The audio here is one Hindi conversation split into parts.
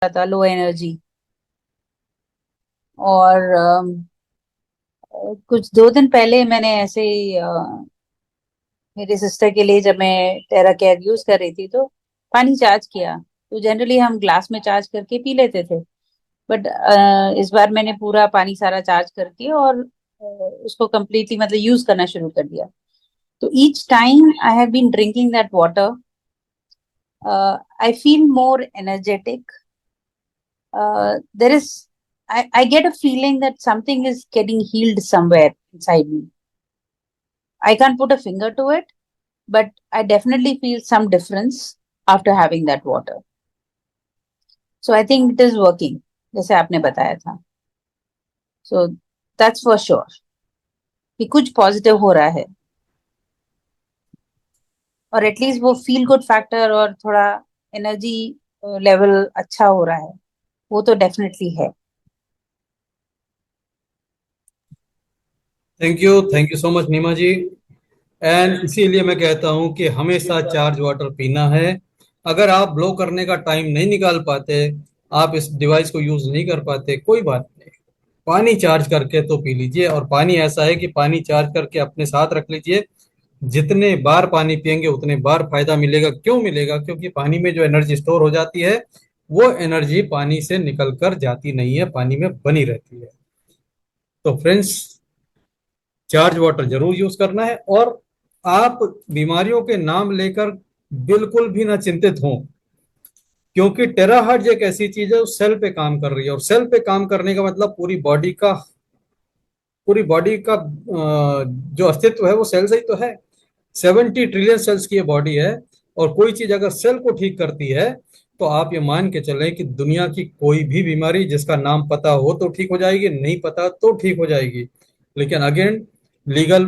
था, लो एनर्जी। और कुछ 2 दिन पहले मैंने ऐसे ही मेरे सिस्टर के लिए, जब मैं टेरा केयर यूज कर रही थी, तो पानी चार्ज किया। तो जनरली हम ग्लास में चार्ज करके पी लेते थे, बट इस बार मैंने पूरा पानी सारा चार्ज करके और उसको completely मतलब यूज करना शुरू कर दिया। तो each time I have been drinking that water, I feel more energetic. There is, I get a feeling that something is getting healed somewhere inside me. I can't put a finger to it, but I definitely feel some difference after having that water. So I think it is working, जैसे आपने बताया था. So that's for sure कि कुछ पॉजिटिव हो रहा है, और एटलीस्ट वो फील गुड फैक्टर और थोड़ा एनर्जी लेवल अच्छा हो रहा है, वो तो डेफिनेटली है. Thank you so much Neema ji. And इसीलिए मैं कहता हूं कि हमेशा चार्ज वाटर पीना है। अगर आप ब्लो करने का टाइम नहीं निकाल पाते, आप इस डिवाइस को यूज नहीं कर पाते, कोई बात नहीं, पानी चार्ज करके तो पी लीजिए। और पानी ऐसा है कि पानी चार्ज करके अपने साथ रख लीजिए। जितने बार पानी पियेंगे उतने बार फायदा मिलेगा। क्यों मिलेगा? क्योंकि पानी में जो एनर्जी स्टोर हो जाती है, वो एनर्जी पानी से निकल कर जाती नहीं है, पानी में बनी रहती है। तो फ्रेंड्स, चार्ज वाटर जरूर यूज करना है। और आप बीमारियों के नाम लेकर बिल्कुल भी ना चिंतित हों, क्योंकि टेराहर्ट्ज एक ऐसी चीज है, सेल पे काम कर रही है। और सेल पे काम करने का मतलब पूरी बॉडी का जो अस्तित्व है वो सेल से ही तो है। 70 ट्रिलियन सेल्स की ये बॉडी है। और कोई चीज अगर सेल को ठीक करती है, तो आप ये मान के चलें कि दुनिया की कोई भी बीमारी जिसका नाम पता हो तो ठीक हो जाएगी, नहीं पता तो ठीक हो जाएगी। लेकिन again, legal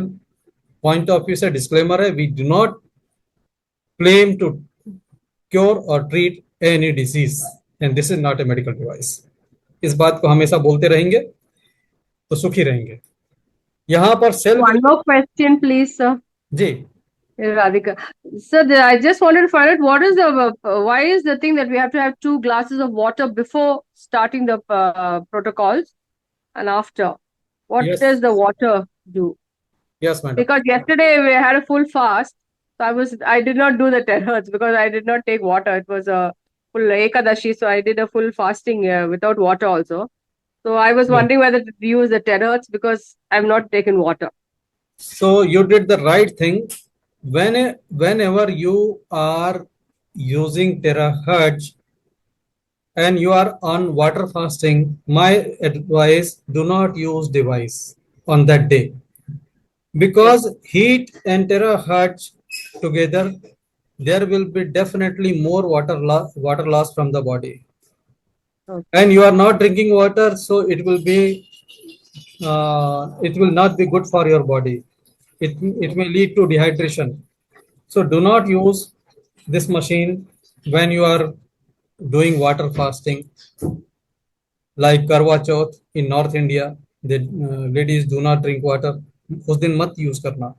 point of view से डिस्क्लेमर है, we do not claim to cure और treat any disease, and this is not a medical device. इस बात को हमेशा बोलते रहेंगे तो सुखी रहेंगे। यहाँ पर सेल One more question, please, sir. जी। Radhika. So I just wanted to find out what is why is the thing that we have to have 2 glasses of water before starting the protocols and after? What yes, does the water do? Yes madam. Because yesterday we had a full fast, so I did not do the terahertz because I did not take water. It was a full Ekadashi, so I did a full fasting without water also. So I was wondering whether to use the terahertz because I've not taken water. So you did the right thing. Whenever you are using terahertz and you are on water fasting, my advice, do not use device on that day, Okay. because heat and terahertz together, there will be definitely more water loss from the body. Okay. And you are not drinking water, so it will not be good for your body. It may lead to dehydration. So do not use this machine when you are doing water fasting, like Karwa Chauth in North India. The ladies do not drink water, उस दिन मत यूज करना।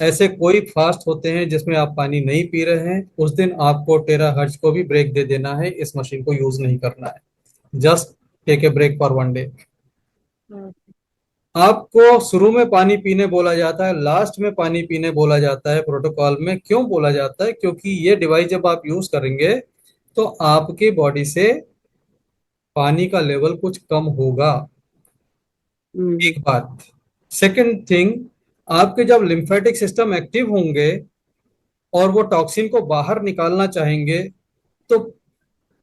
ऐसे कोई फास्ट होते हैं जिसमें आप पानी नहीं पी रहे हैं, उस दिन आपको टेरा हर्ज को भी ब्रेक दे देना है, इस मशीन को यूज नहीं करना है। Just take a break for 1 day. Okay. आपको शुरू में पानी पीने बोला जाता है, लास्ट में पानी पीने बोला जाता है प्रोटोकॉल में। क्यों बोला जाता है? क्योंकि ये डिवाइस जब आप यूज करेंगे, तो आपकी बॉडी से पानी का लेवल कुछ कम होगा। Mm-hmm. एक बात। सेकंड थिंग, आपके जब लिम्फेटिक सिस्टम एक्टिव होंगे और वो टॉक्सिन को बाहर निकालना चाहेंगे, तो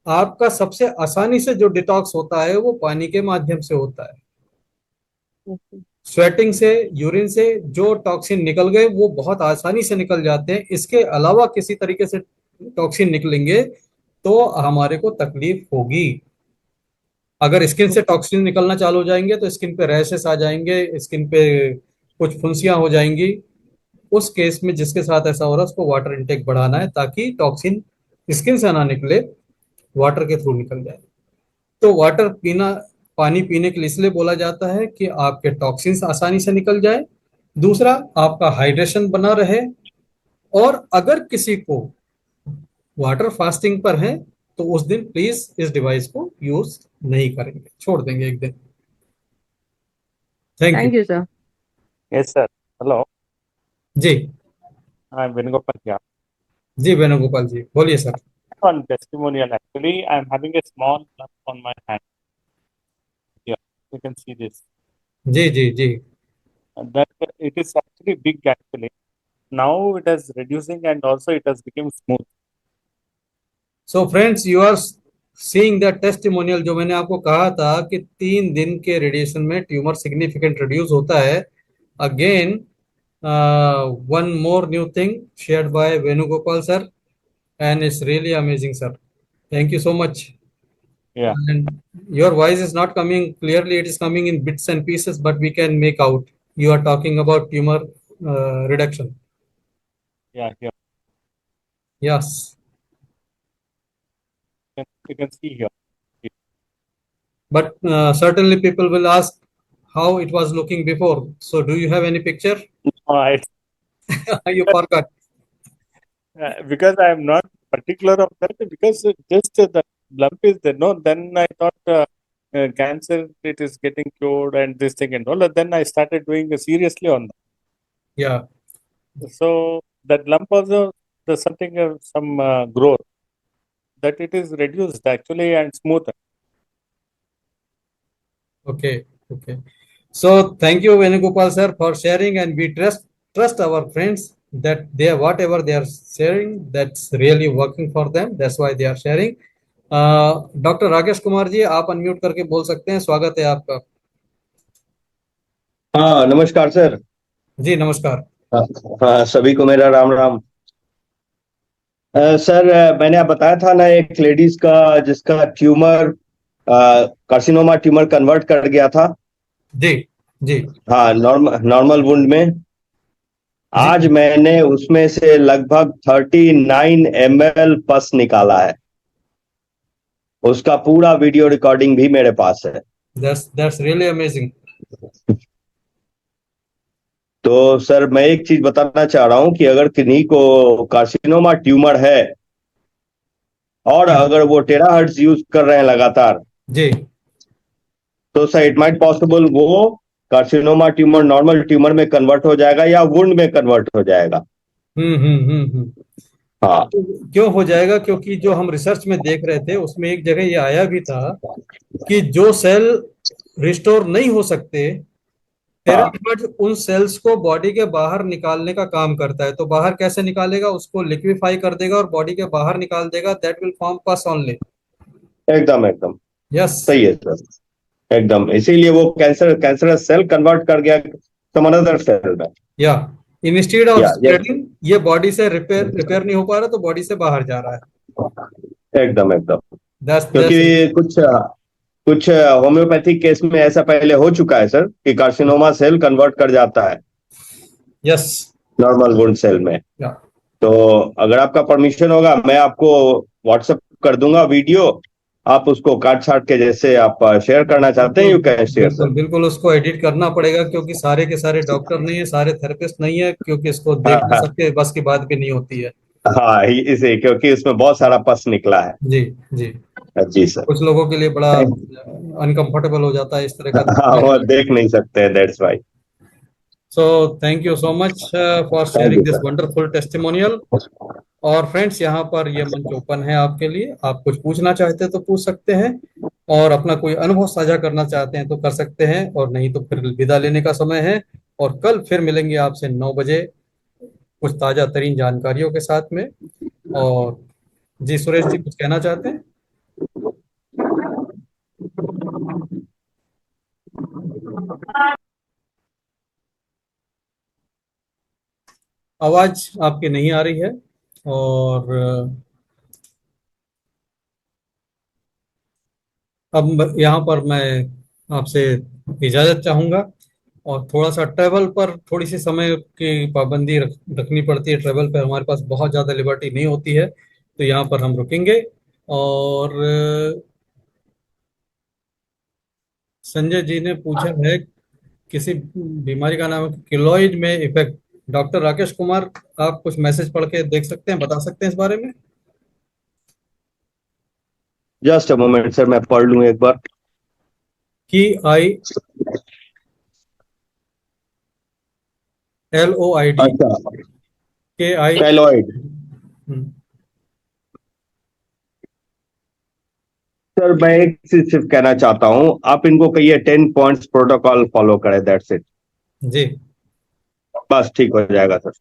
आपका सबसे आसानी से जो डिटॉक्स होता है वो पानी के माध्यम से होता है। Okay. स्वेटिंग से, यूरिन से जो टॉक्सिन निकल गए वो बहुत आसानी से निकल जाते हैं। इसके अलावा किसी तरीके से टॉक्सिन निकलेंगे तो हमारे को तकलीफ होगी। अगर स्किन से टॉक्सिन निकलना चालू हो जाएंगे तो स्किन पे रैशेस आ जाएंगे, स्किन पे कुछ फुंसियां हो जाएंगी। उस केस में जिसके साथ ऐसा हो रहा है उसको वाटर इनटेक बढ़ाना है, ताकि टॉक्सिन स्किन से ना निकले, वाटर के थ्रू निकल जाए। तो वाटर पीना, पानी पीने के लिए इसलिए बोला जाता है कि आपके टॉक्सिन्स आसानी से निकल जाए, दूसरा आपका हाइड्रेशन बना रहे। और अगर किसी को वाटर फास्टिंग पर है तो उस दिन प्लीज इस डिवाइस को यूज नहीं करेंगे, छोड़ देंगे एक दिन। Thank you. Thank you, sir. Yes, sir. Hello, जी। I'm Venugopal here. जी वेणुगोपाल जी बोलिए sir. On testimonial, actually, I'm having a small lump on my hand. Here, you can see this. जी जी जी। That it is actually big actually. Now it is reducing and also it has become smooth. So friends you are seeing the testimonial, जो मैंने आपको कहा था कि 3 दिन के रेडिएशन में ट्यूमर सिग्निफिकेंट रिड्यूस होता है। Again one more new thing shared by Venugopal sir, and it's really amazing, sir. Thank you so much. Yeah, And your voice is not coming clearly, it is coming in bits and pieces, but we can make out you are talking about tumor reduction. yeah, here. Yes, You can see here. but certainly people will ask how it was looking before. So do you have any picture? It's, You forgot. because I'm not particular of that because just the lump is there. No, then I thought cancer it is getting cured and this thing and all. And then I started doing seriously on Yeah. that. So that lump also there's something some growth that it is reduced actually and smoother. Okay. Okay. So thank you, Venugopal sir, for sharing, and we trust our friends that they whatever they are sharing, that's really working for them. That's why they are sharing. Doctor Rakesh Kumar ji, आप अनम्यूट करके बोल सकते हैं, स्वागत है आपका। हाँ नमस्कार सर। जी नमस्कार। हाँ, हाँ सभी को मेरा राम राम। सर मैंने आप बताया था ना एक लेडीज का जिसका ट्यूमर कार्सिनोमा ट्यूमर कन्वर्ट कर गया था। जी जी हाँ नॉर्मल वुंड में। आज जी। मैंने उसमें से लगभग 39 ml पस निकाला है। उसका पूरा वीडियो रिकॉर्डिंग भी मेरे पास है। That's really amazing. तो सर मैं एक चीज बताना चाह रहा हूं कि अगर किन्हीं को कार्सिनोमा ट्यूमर है और अगर वो टेराहर्ट्ज यूज कर रहे हैं लगातार, जी तो सर इट माइट पॉसिबल वो कार्सिनोमा ट्यूमर नॉर्मल ट्यूमर में कन्वर्ट हो जाएगा या वुंड में कन्वर्ट हो जाएगा। हम्म। हाँ क्यों हो जाएगा? क्योंकि जो हम रिसर्च में देख रहे थे उसमें एक जगह ये आया भी था कि जो सेल रिस्टोर नहीं हो सकते, हाँ टेराहार्ट्ज उन सेल्स को बॉडी के बाहर निकालने का काम करता है। तो बाहर कैसे निकालेगा? उसको लिक्विफाई कर देगा और बॉडी के बाहर निकाल देगा। दैट विल फॉर्म पस ओनली। एकदम एकदम यस। सही है सर, एकदम। इसीलिए वो कैंसरस सेल कन्वर्ट कर गया सम अनदर सेल में। या इंस्टेड ऑफ या स्प्रेडिंग, ये बॉडी से रिपेयर नहीं हो पा रहा, तो बॉडी से बाहर जा रहा है। एकदम एकदम। दैट्स क्योंकि कुछ होम्योपैथिक केस में ऐसा पहले हो चुका है सर कि कार्सिनोमा सेल कन्वर्ट कर जाता है यस। नॉर्मल वुंड सेल में। या तो अगर आपका परमिशन होगा मैं आपको व्हाट्सएप कर दूंगा वीडियो, आप उसको काट छाट के जैसे आप शेयर करना चाहते हैं यू कैन शेयर बिल्कुल सर। बिल्कुल, उसको एडिट करना पड़ेगा क्योंकि सारे के सारे डॉक्टर नहीं है, सारे थेरेपिस्ट नहीं है, क्योंकि इसको हाँ देखना हाँ सबके बस की बात भी नहीं होती है। हाँ इसे क्योंकि इसमें बहुत सारा पस निकला है। जी जी। जी सर। कुछ लोगों के लिए बड़ा अनकंफर्टेबल हो जाता है इस तरह हाँ वो का। देख नहीं सकते, that's why. So thank you so much for thank sharing you this sir. Wonderful testimonial. और फ्रेंड्स, यहाँ पर ये मंच ओपन है आपके लिए। आप कुछ पूछना चाहते हैं तो पूछ सकते हैं, और अपना कोई अनुभव साझा करना चाहते हैं तो कर सकते हैं, और नहीं तो फिर विदा लेने का समय है। और कल फिर मिलेंगे आपसे 9 बजे कुछ ताजा तरीन जानकारियों के साथ में। और जी सुरेश जी, कुछ कहना चाहते हैं? आवाज आपकी नहीं आ रही है। और अब यहाँ पर मैं आपसे इजाजत चाहूंगा। और थोड़ा सा ट्रेवल पर थोड़ी सी समय की पाबंदी रखनी पड़ती है। ट्रेवल पर हमारे पास बहुत ज़्यादा लिबर्टी नहीं होती है, तो यहाँ पर हम रुकेंगे। और संजय जी ने पूछा है किसी बीमारी का नाम है किलोइड में इफेक्ट। डॉक्टर राकेश कुमार, आप कुछ मैसेज पढ़ के देख सकते हैं, बता सकते हैं इस बारे में? जस्ट अ मोमेंट सर, मैं पढ़ लूं एक बार। KILOID, अच्छा, KI। कैलोइड। सर मैं एक चीज सिर्फ कहना चाहता हूं, आप इनको कहिए 10 पॉइंट्स प्रोटोकॉल फॉलो करें, दैट्स इट। जी, बस ठीक हो जाएगा सर।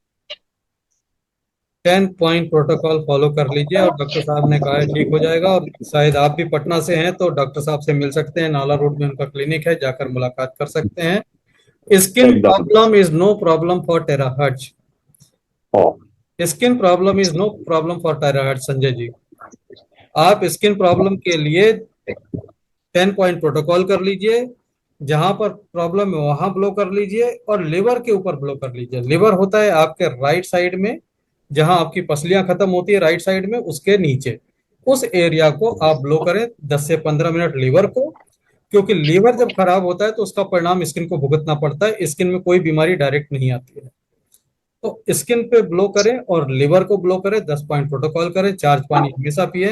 10 पॉइंट प्रोटोकॉल फॉलो कर लीजिए और डॉक्टर साहब ने कहा है ठीक हो जाएगा। और शायद आप भी पटना से हैं तो डॉक्टर साहब से मिल सकते हैं, नाला रोड में उनका क्लिनिक है, जाकर मुलाकात कर सकते हैं। स्किन एकदम। Problem is no problem for terahertz. Oh, skin problem is no problem for terahertz Sanjay ji. आप स्किन प्रॉब्लम के लिए 10 पॉइंट प्रोटोकॉल कर लीजिए, जहां पर प्रॉब्लम है वहां ब्लो कर लीजिए और लिवर के ऊपर ब्लो कर लीजिए। लिवर होता है आपके राइट साइड में, जहां आपकी पसलियां खत्म होती है राइट साइड में, उसके नीचे उस एरिया को आप ब्लो करें 10 से 15 मिनट लिवर को। क्योंकि लीवर जब खराब होता है तो उसका परिणाम स्किन को भुगतना पड़ता है। स्किन में कोई बीमारी डायरेक्ट नहीं आती है। तो स्किन पे ब्लो करें और लिवर को ब्लो करें, 10 पॉइंट प्रोटोकॉल करें, चार्ज पानी हमेशा पिए।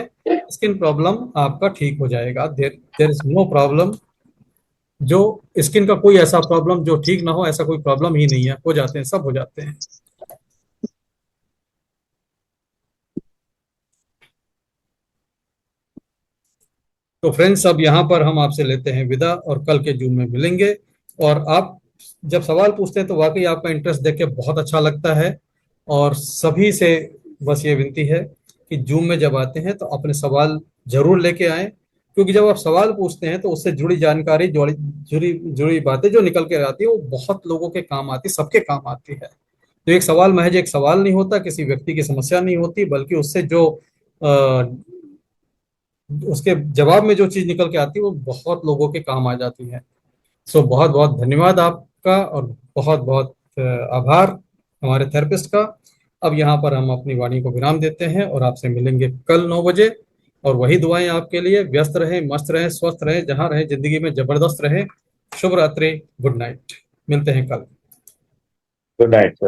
स्किन प्रॉब्लम आपका ठीक हो जाएगा। There is no problem. जो स्किन का कोई ऐसा प्रॉब्लम जो ठीक ना हो, ऐसा कोई प्रॉब्लम ही नहीं है। हो जाते हैं, सब हो जाते हैं। तो फ्रेंड्स, अब यहाँ पर हम आपसे लेते हैं विदा और कल के जूम में मिलेंगे। और आप जब सवाल पूछते हैं तो वाकई आपका इंटरेस्ट देख के बहुत अच्छा लगता है। और सभी से बस ये विनती है कि जूम में जब आते हैं तो अपने सवाल जरूर लेके आएं। क्योंकि जब आप सवाल पूछते हैं तो उससे जुड़ी जानकारी, जुड़ी जुड़ी जुड़ी बातें जो निकल के आती है वो बहुत लोगों के काम आती है, सबके काम आती है। तो एक सवाल महज एक सवाल नहीं होता, किसी व्यक्ति की समस्या नहीं होती, बल्कि उससे जो उसके जवाब में जो चीज निकल के आती है वो बहुत लोगों के काम आ जाती है। सो बहुत बहुत धन्यवाद आपका और बहुत बहुत आभार हमारे थेरेपिस्ट का। अब यहाँ पर हम अपनी वाणी को विराम देते हैं और आपसे मिलेंगे कल 9 बजे। और वही दुआएं आपके लिए। व्यस्त रहें, मस्त रहें, स्वस्थ रहें, जहां रहें जिंदगी में जबरदस्त रहें। शुभ रात्रि, गुड नाइट। मिलते हैं कल। Good night.